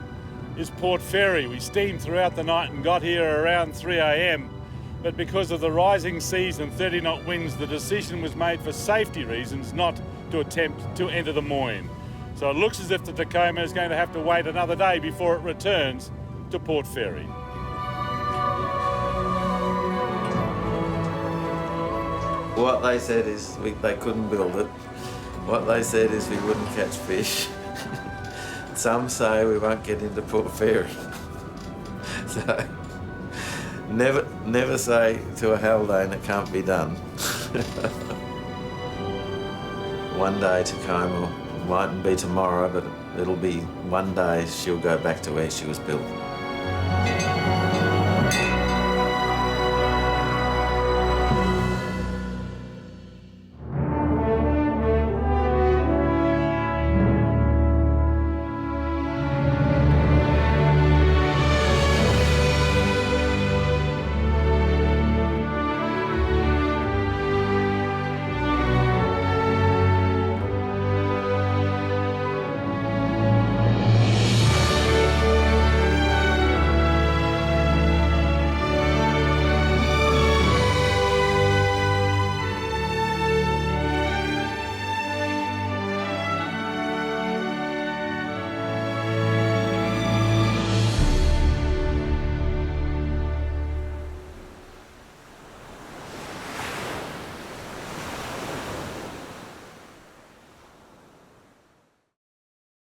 is Port Fairy. We steamed throughout the night and got here around 3 a.m. But because of the rising seas and 30-knot winds, the decision was made for safety reasons not to attempt to enter the Moyne. So it looks as if the Tacoma is going to have to wait another day before it returns to Port Fairy. What they said is they couldn't build it. What they said is we wouldn't catch fish. Some say we won't get into Port Fairy. So never say to a Haldane it can't be done. One day Tacoma mightn't be tomorrow, but it'll be one day she'll go back to where she was built.